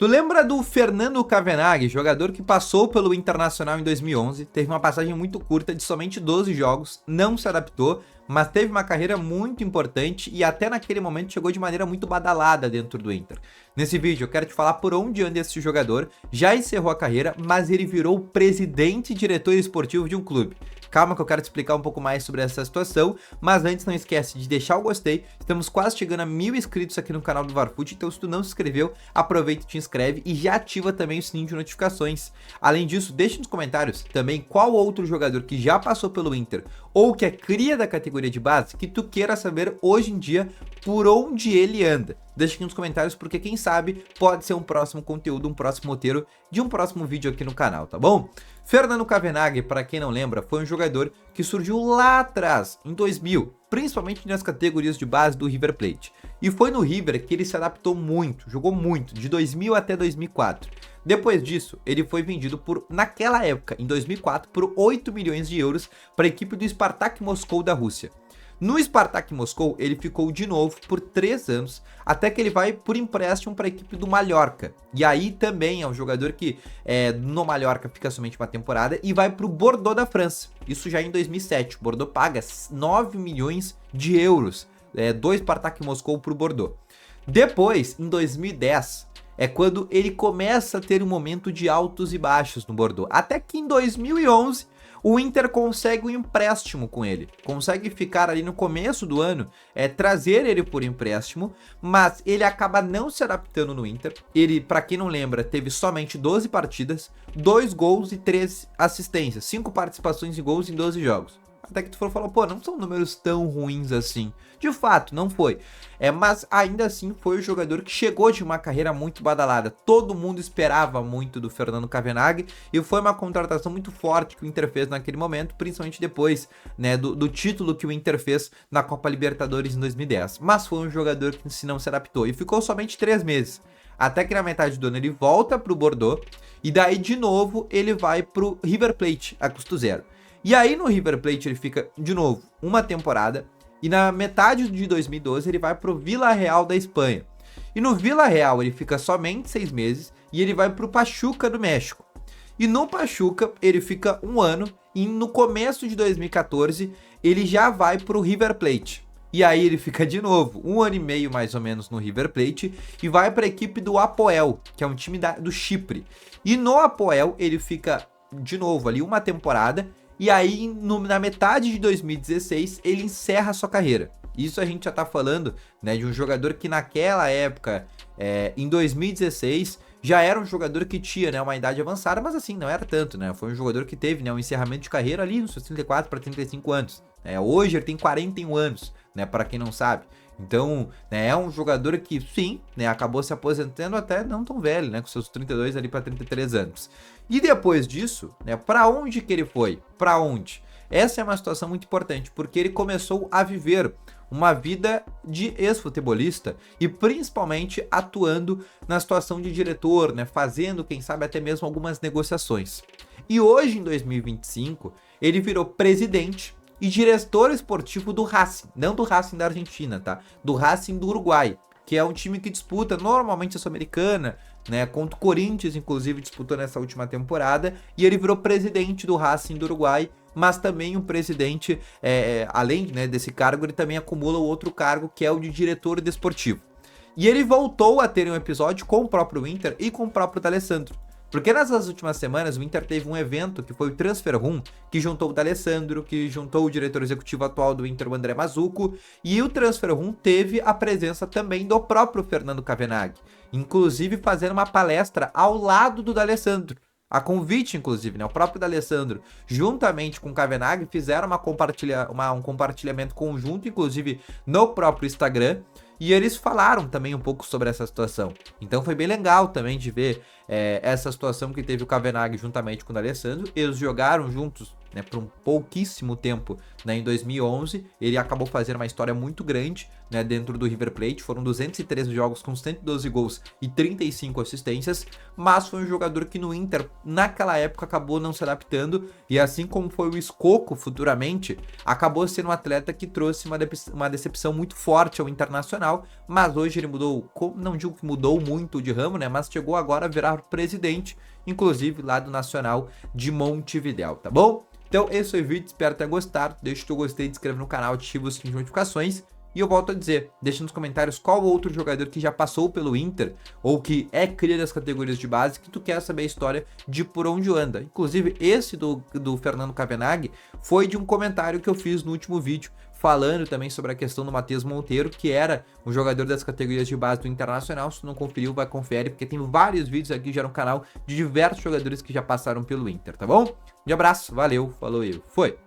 Tu lembra do Fernando Cavenaghi, jogador que passou pelo Internacional em 2011, teve uma passagem muito curta de somente 12 jogos, não se adaptou, mas teve uma carreira muito importante e até naquele momento chegou de maneira muito badalada dentro do Inter. Nesse vídeo eu quero te falar por onde anda esse jogador, já encerrou a carreira, mas ele virou presidente e diretor esportivo de um clube. Calma que eu quero te explicar um pouco mais sobre essa situação, mas antes não esquece de deixar o gostei, estamos quase chegando a 1000 inscritos aqui no canal do Varfoot, então se tu não se inscreveu, aproveita e te inscreve e já ativa também o sininho de notificações. Além disso, deixe nos comentários também qual outro jogador que já passou pelo Inter ou que é cria da categoria de base que tu queira saber hoje em dia por onde ele anda. Deixa aqui nos comentários porque quem sabe pode ser um próximo conteúdo, um próximo roteiro de um próximo vídeo aqui no canal, tá bom? Fernando Cavenaghi, para quem não lembra, foi um jogador que surgiu lá atrás, em 2000, principalmente nas categorias de base do River Plate. E foi no River que ele se adaptou muito, jogou muito, de 2000 até 2004. Depois disso, ele foi vendido naquela época, em 2004, por 8 milhões de euros para a equipe do Spartak Moscou da Rússia. No Spartak Moscou, ele ficou de novo por 3 anos, até que ele vai por empréstimo para a equipe do Mallorca. E aí também é um jogador que no Mallorca fica somente uma temporada e vai para o Bordeaux da França. Isso já em 2007. O Bordeaux paga 9 milhões de euros do Spartak Moscou para o Bordeaux. Depois, em 2010, é quando ele começa a ter um momento de altos e baixos no Bordeaux. Até que em 2011... o Inter consegue um empréstimo com ele, consegue ficar ali no começo do ano, trazer ele por empréstimo, mas ele acaba não se adaptando no Inter. Ele, para quem não lembra, teve somente 12 partidas, 2 gols e 3 assistências, 5 participações em gols em 12 jogos. Até que tu falou, pô, não são números tão ruins assim. De fato, não foi. Mas ainda assim foi o jogador que chegou de uma carreira muito badalada. Todo mundo esperava muito do Fernando Cavenaghi e foi uma contratação muito forte que o Inter fez naquele momento, principalmente depois, né, do título que o Inter fez na Copa Libertadores em 2010. Mas foi um jogador que se não se adaptou e ficou somente 3 meses. Até que na metade do ano ele volta para o Bordeaux e daí de novo ele vai para o River Plate a custo zero. E aí no River Plate ele fica, de novo, uma temporada, e na metade de 2012 ele vai pro Villarreal da Espanha. E no Villarreal ele fica somente 6 meses, e ele vai pro Pachuca do México. E no Pachuca ele fica um ano, e no começo de 2014 ele já vai pro River Plate. E aí ele fica de novo, um ano e meio mais ou menos no River Plate, e vai para a equipe do Apoel, que é um time do Chipre. E no Apoel ele fica, de novo, ali uma temporada. E aí, na metade de 2016, ele encerra a sua carreira. Isso a gente já tá falando, né, de um jogador que naquela época, em 2016, já era um jogador que tinha, né, uma idade avançada, mas assim, não era tanto, né? Foi um jogador que teve, né, um encerramento de carreira ali nos seus 34 para 35 anos. Hoje ele tem 41 anos, né, para quem não sabe. Então, né, é um jogador que, sim, né, acabou se aposentando até não tão velho, né, com seus 32 ali para 33 anos. E depois disso, né, para onde que ele foi? Para onde? Essa é uma situação muito importante, porque ele começou a viver uma vida de ex-futebolista e principalmente atuando na situação de diretor, né, fazendo, quem sabe, até mesmo algumas negociações. E hoje, em 2025, ele virou presidente e diretor esportivo do Racing, não do Racing da Argentina, tá? Do Racing do Uruguai, que é um time que disputa normalmente a Sul-Americana, né? Contra o Corinthians, inclusive, disputou nessa última temporada, e ele virou presidente do Racing do Uruguai, mas também um presidente, além, né, desse cargo, ele também acumula o outro cargo, que é o de diretor desportivo. E ele voltou a ter um episódio com o próprio Inter e com o próprio D'Alessandro. Porque nessas últimas semanas o Inter teve um evento que foi o Transfer Room, que juntou o D'Alessandro, que juntou o diretor executivo atual do Inter, o André Mazzucco, e o Transfer Room teve a presença também do próprio Fernando Cavenaghi, inclusive fazendo uma palestra ao lado do D'Alessandro. A convite, inclusive, né? O próprio D'Alessandro, juntamente com o Cavenaghi, fizeram um compartilhamento conjunto, inclusive no próprio Instagram, e eles falaram também um pouco sobre essa situação. Então foi bem legal também de ver essa situação que teve o Cavenaghi juntamente com o D'Alessandro. Eles jogaram juntos né, por um pouquíssimo tempo, né, em 2011. Ele acabou fazendo uma história muito grande, né, dentro do River Plate. Foram 213 jogos com 112 gols e 35 assistências, mas foi um jogador que no Inter, naquela época, acabou não se adaptando, e assim como foi o Escoco futuramente, acabou sendo um atleta que trouxe uma decepção muito forte ao Internacional, mas hoje ele mudou, não digo que mudou muito de ramo, né, mas chegou agora a virar presidente, inclusive lá do Nacional de Montevidéu, tá bom? Então esse foi o vídeo, espero ter gostado, deixa o teu gostei, se inscreve no canal, ativa o sininho de notificações. E eu volto a dizer, deixa nos comentários qual outro jogador que já passou pelo Inter, ou que é cria das categorias de base, que tu quer saber a história de por onde anda. Inclusive, esse do Fernando Cavenaghi foi de um comentário que eu fiz no último vídeo, falando também sobre a questão do Matheus Monteiro, que era um jogador das categorias de base do Internacional. Se tu não conferiu, vai conferir, porque tem vários vídeos aqui já no canal de diversos jogadores que já passaram pelo Inter, tá bom? Um abraço, valeu, falou eu, foi!